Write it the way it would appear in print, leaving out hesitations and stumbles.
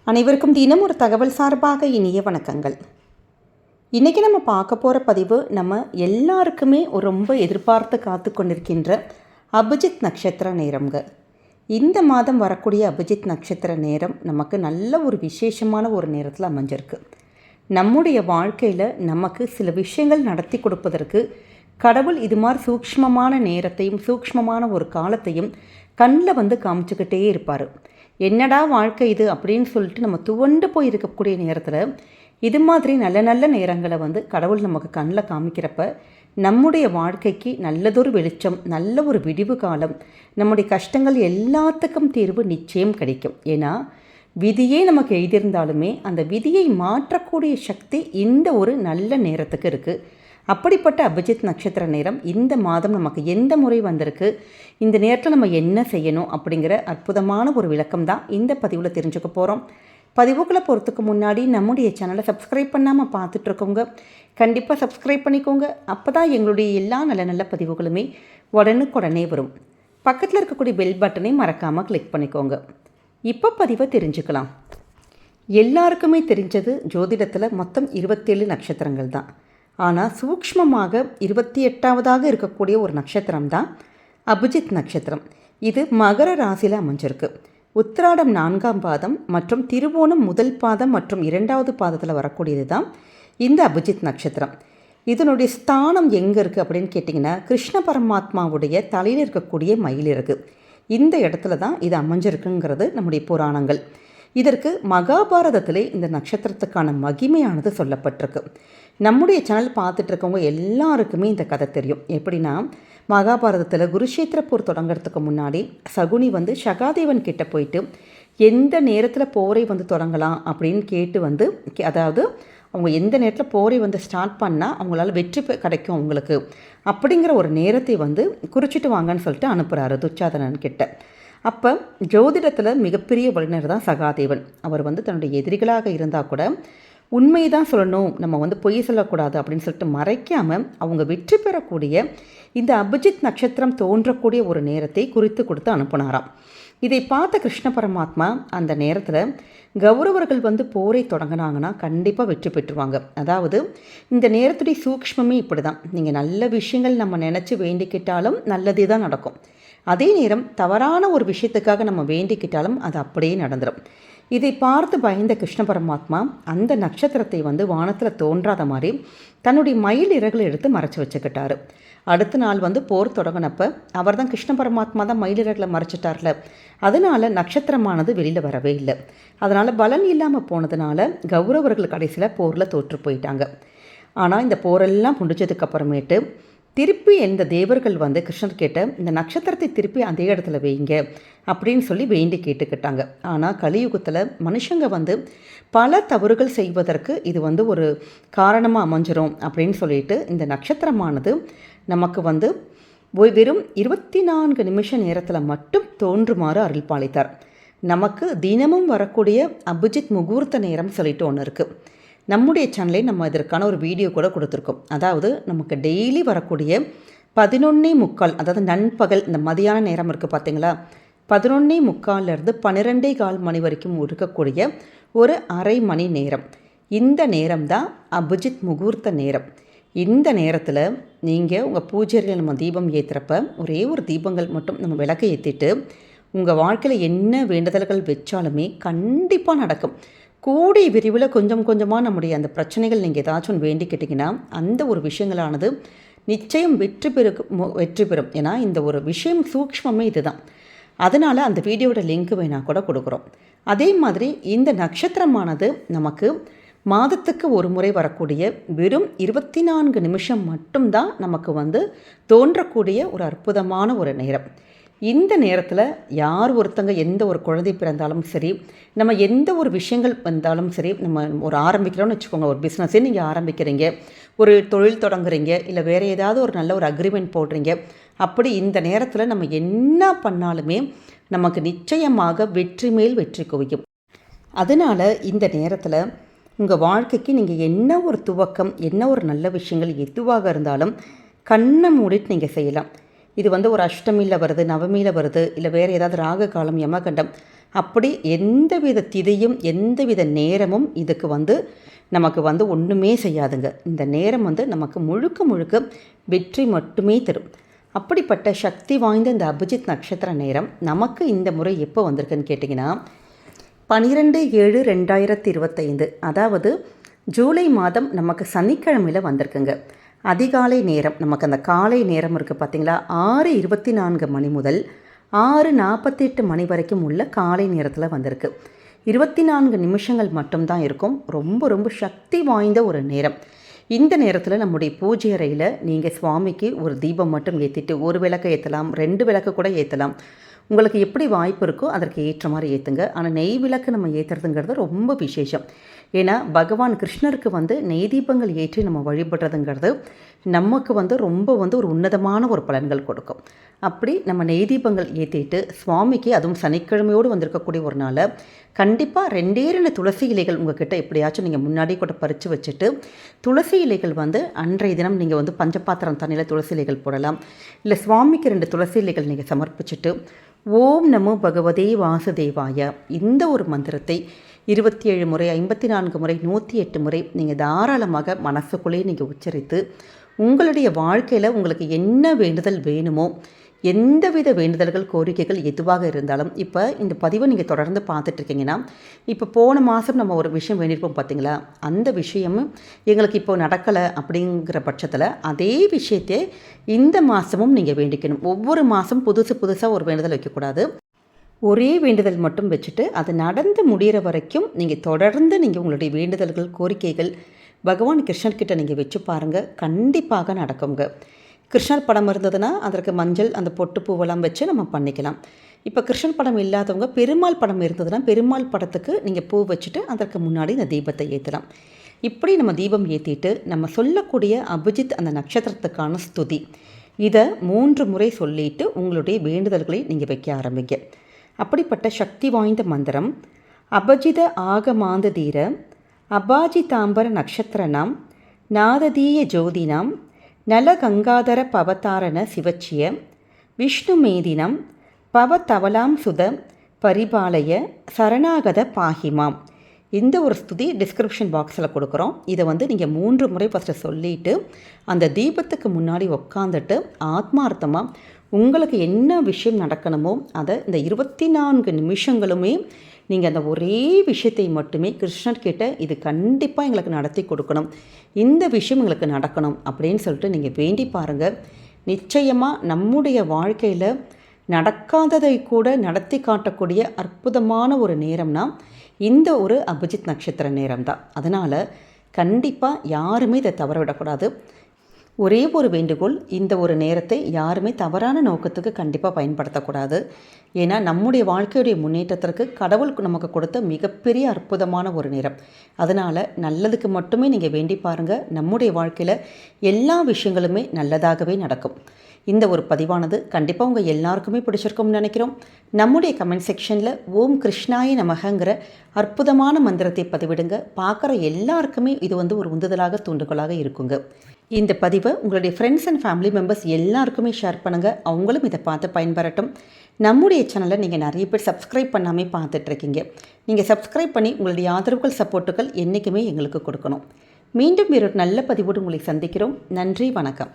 அனைவருக்கும் தினம் ஒரு தகவல் சார்பாக இனிய வணக்கங்கள். இன்றைக்கி நம்ம பார்க்க போகிற பதிவு நம்ம எல்லாருக்குமே ரொம்ப எதிர்பார்த்து காத்து கொண்டிருக்கின்ற அபிஜித் நட்சத்திர நேரம்ங்க. இந்த மாதம் வரக்கூடிய அபிஜித் நட்சத்திர நேரம் நமக்கு நல்ல ஒரு விசேஷமான ஒரு நேரத்தில் அமைஞ்சிருக்கு. நம்முடைய வாழ்க்கையில் நமக்கு சில விஷயங்கள் நடத்தி கொடுப்பதற்கு கடவுள் இது மாதிரி சூக்ஷ்மமான நேரத்தையும் சூக்ஷ்மமான ஒரு காலத்தையும் கண்ணில் காமிச்சுக்கிட்டே இருப்பார். என்னடா வாழ்க்கை இது அப்படின்னு சொல்லிட்டு நம்ம துவண்டு போய் இருக்கக்கூடிய நேரத்தில் இது மாதிரி நல்ல நல்ல நேரங்களை கடவுள் நமக்கு கண்ணில் காமிக்கிறப்ப நம்முடைய வாழ்க்கைக்கு நல்லதொரு வெளிச்சம், நல்ல ஒரு விடிவு காலம், நம்முடைய கஷ்டங்கள் எல்லாத்துக்கும் தீர்வு நிச்சயம் கிடைக்கும். ஏன்னா விதியே நமக்கு எழுதியிருந்தாலுமே அந்த விதியை மாற்றக்கூடிய சக்தி இந்த ஒரு நல்ல நேரத்துக்கு இருக்குது. அப்படிப்பட்ட அபிஜித் நட்சத்திர நேரம் இந்த மாதம் நமக்கு எந்த முறை வந்திருக்கு, இந்த நேரத்தில் நம்ம என்ன செய்யணும் அப்படிங்கிற அற்புதமான ஒரு விளக்கம் தான் இந்த பதிவில் தெரிஞ்சுக்க போகிறோம். பதிவுகளை போகிறதுக்கு முன்னாடி நம்முடைய சேனலை சப்ஸ்கிரைப் பண்ணாமல் பார்த்துட்ருக்கோங்க, கண்டிப்பாக சப்ஸ்கிரைப் பண்ணிக்கோங்க. அப்போ தான் எங்களுடைய எல்லா நல்ல நல்ல பதிவுகளுமே உடனுக்குடனே வரும். பக்கத்தில் இருக்கக்கூடிய பெல் பட்டனை மறக்காமல் கிளிக் பண்ணிக்கோங்க. இப்போ பதிவை தெரிஞ்சுக்கலாம். எல்லாருக்குமே தெரிஞ்சது ஜோதிடத்தில் மொத்தம் 27 நட்சத்திரங்கள் தான். ஆனால் சூக்ஷ்மமாக 28வதாக இருக்கக்கூடிய ஒரு நட்சத்திரம் தான் அபிஜித் நட்சத்திரம். இது மகர ராசியில் அமைஞ்சிருக்கு. உத்திராடம் 4ஆம் பாதம் மற்றும் திருவோணம் முதல் பாதம் மற்றும் 2வது பாதத்தில் வரக்கூடியது தான் இந்த அபிஜித் நட்சத்திரம். இதனுடைய ஸ்தானம் எங்கே இருக்குது அப்படின்னு கேட்டிங்கன்னா, கிருஷ்ண பரமாத்மாவுடைய தலையில் இருக்கக்கூடிய மயிலிறகு இந்த இடத்துல தான் இது அமைஞ்சிருக்குங்கிறது நம்முடைய புராணங்கள். இதற்கு மகாபாரதத்திலே இந்த நட்சத்திரத்துக்கான மகிமையானது சொல்லப்பட்டிருக்கு. நம்முடைய சேனல் பார்த்துட்டு இருக்கவங்க எல்லாருக்குமே இந்த கதை தெரியும். எப்படின்னா, மகாபாரதத்தில் குருஷேத்திர போர் தொடங்கிறதுக்கு முன்னாடி சகுனி சகாதேவன் கிட்ட போயிட்டு எந்த நேரத்தில் போரை தொடங்கலாம் அப்படின்னு கேட்டு அதாவது அவங்க எந்த நேரத்தில் போரை ஸ்டார்ட் பண்ணால் அவங்களால வெற்றி கிடைக்கும் அவங்களுக்கு அப்படிங்கிற ஒரு நேரத்தை குறிச்சிட்டு வாங்கன்னு சொல்லிட்டு அனுப்புகிறாரு துச்சாதனன் கிட்ட. அப்போ ஜோதிடத்தில் மிகப்பெரிய வல்லுநர் தான் சகாதேவன். அவர் தன்னுடைய எதிரிகளாக இருந்தால் கூட உண்மையை தான் சொல்லணும், நம்ம பொய் சொல்லக்கூடாது அப்படின்னு சொல்லிட்டு மறைக்காமல் அவங்க வெற்றி பெறக்கூடிய இந்த அபிஜித் நட்சத்திரம் தோன்றக்கூடிய ஒரு நேரத்தை குறித்து கொடுத்து அனுப்புனாராம். இதை பார்த்த கிருஷ்ண பரமாத்மா அந்த நேரத்தில் கௌரவர்கள் போரை தொடங்கினாங்கன்னா கண்டிப்பாக வெற்றி பெற்றுவாங்க. அதாவது இந்த நேரத்துடைய சூக்ஷ்மமே இப்படி தான். நீங்கள் நல்ல விஷயங்கள் நம்ம நினச்சி வேண்டிக்கிட்டாலும் நல்லதே தான் நடக்கும். அதே நேரம் தவறான ஒரு விஷயத்துக்காக நம்ம வேண்டிக்கிட்டாலும் அது அப்படியே நடந்துடும். இதை பார்த்து பயந்த கிருஷ்ண பரமாத்மா அந்த நட்சத்திரத்தை வானத்தில் தோன்றாத மாதிரி தன்னுடைய மயில் இறகுகளை எடுத்து மறைச்சி வச்சுக்கிட்டாரு. அடுத்த நாள் போர் தொடங்கினப்போ அவர் தான் கிருஷ்ண பரமாத்மா தான் மயில் இறகுகளை மறைச்சிட்டார்ல, அதனால் நட்சத்திரமானது வெளியில் வரவே இல்லை. அதனால் பலன் இல்லாமல் போனதுனால கௌரவர்கள் கடைசியில் போரில் தோற்று போயிட்டாங்க. ஆனால் இந்த போரெல்லாம் முடிஞ்சதுக்கப்புறமேட்டு திருப்பி இந்த தேவர்கள் கிருஷ்ணர் கேட்ட இந்த நட்சத்திரத்தை திருப்பி அதே இடத்துல வைங்க அப்படின்னு சொல்லி வேண்டி கேட்டுக்கிட்டாங்க. ஆனால் கலியுகத்தில் மனுஷங்க பல தவறுகள் செய்வதற்கு இது ஒரு காரணமாக அமைஞ்சிரும் அப்படின்னு சொல்லிட்டு இந்த நட்சத்திரமானது நமக்கு வெறும் 24 நிமிஷ நேரத்தில் மட்டும் தோன்றுமாறு அருள் பாலித்தார். நமக்கு தினமும் வரக்கூடிய அபிஜித் முகூர்த்த நேரம் சொல்லிட்டு ஒன்று இருக்குது. நம்முடைய சேனலே நம்ம இதற்கான ஒரு வீடியோ கூட கொடுத்துருக்கோம். அதாவது நமக்கு டெய்லி வரக்கூடிய 11:45, அதாவது நண்பகல் இந்த மதியான நேரம் இருக்குது பார்த்தீங்களா, 11:45 12:15 மணி வரைக்கும் இருக்கக்கூடிய ஒரு அரை மணி நேரம். இந்த நேரம் தான் அபிஜித் முகூர்த்த நேரம். இந்த நேரத்தில் நீங்கள் உங்கள் பூஜையில் நம்ம தீபம் ஏற்றுறப்ப ஒரே ஒரு தீபங்கள் மட்டும் நம்ம விளக்கை ஏற்றிட்டு உங்கள் வாழ்க்கையில் என்ன வேண்டுதல்கள் வச்சாலுமே கண்டிப்பாக நடக்கும். கூடிய விரிவில் கொஞ்சம் கொஞ்சமாக நம்முடைய அந்த பிரச்சனைகள் நீங்கள் ஏதாச்சும் வேண்டிக்கிட்டிங்கன்னா அந்த ஒரு விஷயங்களானது நிச்சயம் வெற்றி பெறும். ஏன்னா இந்த ஒரு விஷயம் சூக்ஷ்மமே இதுதான். அதனால் அந்த வீடியோட லிங்க் வேணால் கூட கொடுக்குறோம். அதே மாதிரி இந்த நட்சத்திரமானது நமக்கு மாதத்துக்கு ஒரு முறை வரக்கூடிய வெறும் 24 நிமிஷம் மட்டும்தான் நமக்கு தோன்றக்கூடிய ஒரு அற்புதமான ஒரு நேரம். இந்த நேரத்தில் யார் ஒருத்தங்க எந்த ஒரு குழந்தை பிறந்தாலும் சரி, நம்ம எந்த ஒரு விஷயங்கள் வந்தாலும் சரி, நம்ம ஒரு ஆரம்பிக்கிறோம்னு வச்சுக்கோங்க, ஒரு பிஸ்னஸே நீங்கள் ஆரம்பிக்கிறீங்க, ஒரு தொழில் தொடங்குறீங்க, இல்லை வேறு ஏதாவது ஒரு நல்ல ஒரு அக்ரிமெண்ட் போடுறீங்க, அப்படி இந்த நேரத்தில் நம்ம என்ன பண்ணாலுமே நமக்கு நிச்சயமாக வெற்றி மேல் வெற்றி குவிக்கும். அதனால் இந்த நேரத்தில் உங்கள் வாழ்க்கைக்கு நீங்கள் என்ன ஒரு துவக்கம், என்ன ஒரு நல்ல விஷயங்கள் எதுவாக இருந்தாலும் கண்ணை மூடிட்டு நீங்கள் செய்யலாம். இது ஒரு அஷ்டமியில் வருது, நவமியில் வருது, இல்லை வேறு ஏதாவது ராக காலம், யமகண்டம், அப்படி எந்தவித திதியும் எந்தவித நேரமும் இதுக்கு நமக்கு ஒன்றுமே செய்யாதுங்க. இந்த நேரம் நமக்கு முழுக்க முழுக்க வெற்றி மட்டுமே தரும். அப்படிப்பட்ட சக்தி வாய்ந்த இந்த அபிஜித் நட்சத்திர நேரம் நமக்கு இந்த முறை எப்போ வந்திருக்குன்னு கேட்டிங்கன்னா 12/7/2025, அதாவது ஜூலை மாதம் நமக்கு சனிக்கிழமையில் வந்திருக்குங்க. அதிகாலை நேரம், நமக்கு அந்த காலை நேரம் இருக்குது பார்த்திங்களா, 6:24 மணி முதல் 6:48 மணி வரைக்கும் உள்ள காலை நேரத்தில் வந்திருக்கு. 24 நிமிஷங்கள் மட்டும்தான் இருக்கும். ரொம்ப ரொம்ப சக்தி வாய்ந்த ஒரு நேரம். இந்த நேரத்தில் நம்முடைய பூஜை அறையில் நீங்கள் சுவாமிக்கு ஒரு தீபம் மட்டும் ஏற்றிட்டு, ஒரு விளக்கை ஏற்றலாம், 2 விளக்கு கூட ஏற்றலாம். உங்களுக்கு எப்படி வாய்ப்பு இருக்கோ அதற்கு ஏற்ற மாதிரி ஏற்றுங்க. ஆனால் நெய் விளக்கு நம்ம ஏற்றுறதுங்கிறது ரொம்ப விசேஷம். ஏன்னா பகவான் கிருஷ்ணருக்கு நெய் தீபங்கள் ஏற்றி நம்ம வழிபடுறதுங்கிறது நமக்கு ரொம்ப ஒரு உன்னதமான ஒரு பலன்கள் கொடுக்கும். அப்படி நம்ம நெய் தீபங்கள் ஏற்றிட்டு சுவாமிக்கு, அதுவும் சனிக்கிழமையோடு வந்திருக்கக்கூடிய ஒரு நாள், கண்டிப்பாக 2 துளசி இலைகள் உங்கள்கிட்ட எப்படியாச்சும் நீங்கள் முன்னாடி கூட பறித்து வச்சுட்டு, துளசி இலைகள் அன்றைய தினம் நீங்கள் பஞ்சபாத்திரம் தண்ணியில் துளசி இலைகள் போடலாம். இல்லை சுவாமிக்கு 2 துளசி இலைகள் நீங்கள் சமர்ப்பிச்சுட்டு ஓம் நமோ பகவதே வாசுதேவாய இந்த ஒரு மந்திரத்தை 27 முறை, 54 முறை, 108 முறை நீங்கள் தாராளமாக மனசுக்குள்ளேயே நீங்கள் உச்சரித்து உங்களுடைய வாழ்க்கையில் உங்களுக்கு என்ன வேண்டுதல் வேணுமோ, எந்தவித வேண்டுதல்கள் கோரிக்கைகள் எதுவாக இருந்தாலும், இப்போ இந்த பதிவை நீங்கள் தொடர்ந்து பார்த்துட்ருக்கீங்கன்னா, இப்போ போன மாதம் நம்ம ஒரு விஷயம் வேண்டியிருப்போம் பார்த்தீங்களா, அந்த விஷயமும் எங்களுக்கு இப்போ நடக்கலை அப்படிங்கிற பட்சத்தில் அதே விஷயத்தை இந்த மாதமும் நீங்கள் வேண்டிக்கணும். ஒவ்வொரு மாதம் புதுசாக ஒரு வேண்டுதல் வைக்கக்கூடாது. ஒரே வேண்டுதல் மட்டும் வச்சுட்டு அது நடந்து முடிகிற வரைக்கும் நீங்கள் தொடர்ந்து உங்களுடைய வேண்டுதல்கள் கோரிக்கைகள் பகவான் கிருஷ்ணர்கிட்ட நீங்கள் வச்சு பாருங்கள். கண்டிப்பாக நடக்குங்க. கிருஷ்ணர் படம் இருந்ததுன்னா அதற்கு மஞ்சள், அந்த பொட்டு பூவெல்லாம் வச்சு நம்ம பண்ணிக்கலாம். இப்போ கிருஷ்ணர் படம் இல்லாதவங்க பெருமாள் படம் இருந்ததுன்னா பெருமாள் படத்துக்கு நீங்கள் பூ வச்சுட்டு அதற்கு முன்னாடி இந்த தீபத்தை ஏற்றலாம். இப்படி நம்ம தீபம் ஏற்றிட்டு நம்ம சொல்லக்கூடிய அபிஜித் அந்த நட்சத்திரத்துக்கான ஸ்துதி இதை 3 முறை சொல்லிட்டு உங்களுடைய வேண்டுதல்களை நீங்கள் வைக்க ஆரம்பிங்க. அப்படிப்பட்ட சக்தி வாய்ந்த மந்திரம் அபஜித ஆகமாந்த தீர அபாஜிதாம்பர நட்சத்திரனாம் நாததீய ஜோதினாம் நல கங்காதர பவதாரண சிவச்சிய விஷ்ணு மேதினம் பவதவலாம் சுத பரிபாலய சரணாகத பாகிமாம். இந்த ஒரு ஸ்துதி டிஸ்கிரிப்ஷன் பாக்ஸில் கொடுக்குறோம். இதை நீங்கள் 3 முறை ஃபஸ்ட்டு சொல்லிவிட்டு அந்த தீபத்துக்கு முன்னாடி உட்காந்துட்டு ஆத்மார்த்தமாக உங்களுக்கு என்ன விஷயம் நடக்கணுமோ அதை இந்த 24 நிமிஷங்களுமே நீங்கள் அந்த ஒரே விஷயத்தை மட்டுமே கிருஷ்ணர்கிட்ட இது கண்டிப்பாக எங்களுக்கு நடத்தி கொடுக்கணும், இந்த விஷயம் எங்களுக்கு நடக்கணும் அப்படின்னு சொல்லிட்டு நீங்கள் வேண்டி பாருங்கள். நிச்சயமாக நம்முடைய வாழ்க்கையில் நடக்காததை கூட நடத்தி காட்டக்கூடிய அற்புதமான ஒரு நேரம்னா இந்த ஒரு அபிஜித் நட்சத்திர நேரம் தான். அதனால் கண்டிப்பாக யாருமே இதை தவற விடக்கூடாது. ஒரே ஒரு வேண்டுகோள், இந்த ஒரு நேரத்தை யாருமே தவறான நோக்கத்துக்கு கண்டிப்பாக பயன்படுத்தக்கூடாது. ஏன்னா நம்முடைய வாழ்க்கையுடைய முன்னேற்றத்திற்கு கடவுள் நமக்கு கொடுத்த மிகப்பெரிய அற்புதமான ஒரு நேரம். அதனால் நல்லதுக்கு மட்டுமே நீங்கள் வேண்டி பாருங்கள். நம்முடைய வாழ்க்கையில் எல்லா விஷயங்களுமே நல்லதாகவே நடக்கும். இந்த ஒரு பதிவானது கண்டிப்பாக உங்கள் எல்லாருக்குமே பிடிச்சிருக்கும்னு நினைக்கிறோம். நம்முடைய கமெண்ட் செக்ஷனில் ஓம் கிருஷ்ணாய நமகங்கிற அற்புதமான மந்திரத்தை பதிவிடுங்க. பார்க்குற எல்லாருக்குமே இது ஒரு உந்துதலாக தூண்டுகோலாக இருக்குங்க. இந்த பதிவை உங்களுடைய ஃப்ரெண்ட்ஸ் அண்ட் ஃபேமிலி மெம்பர்ஸ் எல்லாருக்குமே ஷேர் பண்ணுங்கள். அவங்களும் இதை பார்த்து பயன்பெறட்டும். நம்முடைய சேனலை நீங்கள் நிறைய பேர் சப்ஸ்கிரைப் பண்ணாமல் பார்த்துட்ருக்கீங்க. நீங்கள் சப்ஸ்கிரைப் பண்ணி உங்களுடைய ஆதரவுகள், சப்போர்ட்டுகள் என்றைக்குமே எங்களுக்கு கொடுக்கணும். மீண்டும் வேறொரு நல்ல பதிவோடு உங்களை சந்திக்கிறோம். நன்றி, வணக்கம்.